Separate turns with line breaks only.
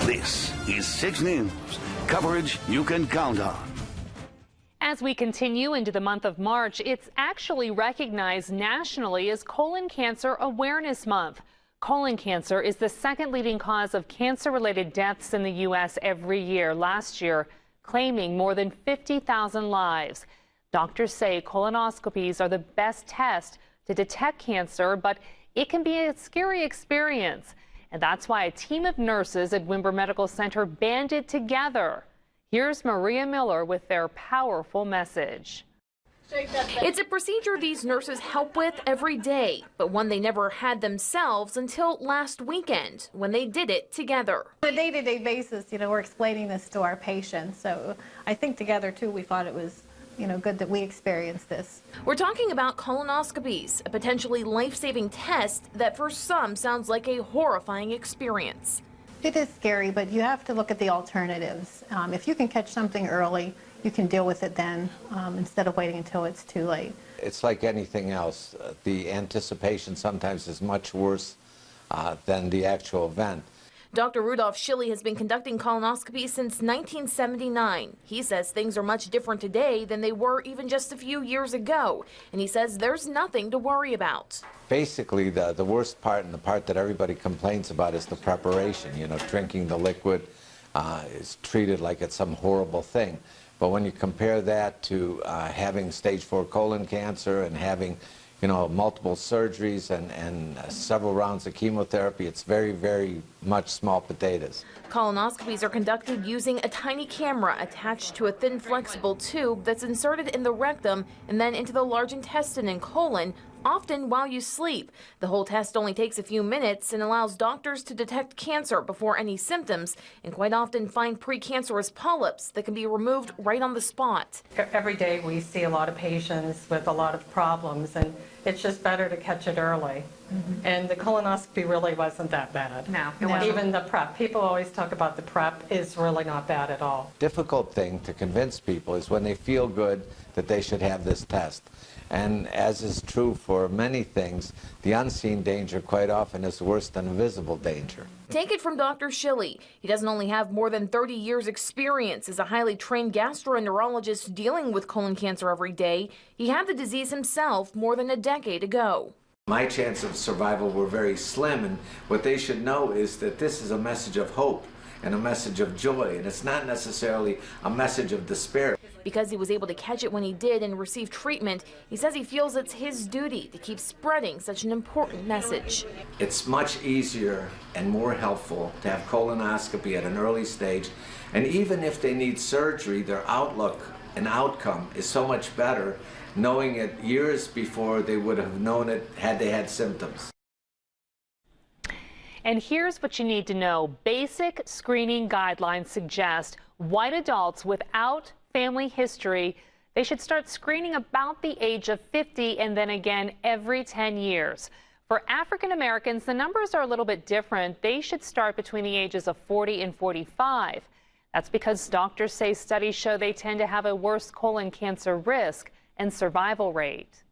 This is 6 News, coverage you can count on.
As we continue into the month of March, it's actually recognized nationally as Colon Cancer Awareness Month. Colon cancer is the second leading cause of cancer-related deaths in the U.S. every year, last year claiming more than 50,000 lives. Doctors say colonoscopies are the best test to detect cancer, but it can be a scary experience. And that's why a team of nurses at Wimber Medical Center banded together. Here's Maria Miller with their powerful message.
It's a procedure these nurses help with every day, but one they never had themselves until last weekend when they did it together.
On a day-to-day basis, we're explaining this to our patients. So I think together, too, we thought it was good that we experienced this.
We're talking about colonoscopies, a potentially life-saving test that for some sounds like a horrifying experience.
It is scary, but you have to look at the alternatives. If you can catch something early, you can deal with it then instead of waiting until it's too late.
It's like anything else. The anticipation sometimes is much worse than the actual event.
Dr. Rudolph Schille has been conducting colonoscopies since 1979. He says things are much different today than they were even just a few years ago, and he says there's nothing to worry about.
Basically, the worst part and the part that everybody complains about is the preparation. Drinking the liquid is treated like it's some horrible thing. But when you compare that to having stage 4 colon cancer and having multiple surgeries and several rounds of chemotherapy, it's very, very much small potatoes.
Colonoscopies are conducted using a tiny camera attached to a thin, flexible tube that's inserted in the rectum and then into the large intestine and colon, often while you sleep. The whole test only takes a few minutes and allows doctors to detect cancer before any symptoms and quite often find precancerous polyps that can be removed right on the spot.
Every day we see a lot of patients with a lot of problems, and it's just better to catch it early. And the colonoscopy really wasn't that bad.
No, it wasn't.
Even the prep. People always talk about the prep is really not bad at all.
Difficult thing to convince people is when they feel good that they should have this test. And as is true for many things, the unseen danger quite often is worse than a visible danger.
Take it from Dr. Schille. He doesn't only have more than 30 years experience as a highly trained gastroenterologist dealing with colon cancer every day. He had the disease himself more than a decade ago.
My chances of survival were very slim, and what they should know is that this is a message of hope and a message of joy, and it's not necessarily a message of despair.
Because he was able to catch it when he did and receive treatment, he says he feels it's his duty to keep spreading such an important message.
It's much easier and more helpful to have colonoscopy at an early stage, and even if they need surgery, their outlook and outcome is so much better knowing it years before they would have known it had they had symptoms.
And here's what you need to know. Basic screening guidelines suggest white adults without family history, they should start screening about the age of 50 and then again every 10 years. For African Americans, the numbers are a little bit different. They should start between the ages of 40 and 45. That's because doctors say studies show they tend to have a worse colon cancer risk and survival rate.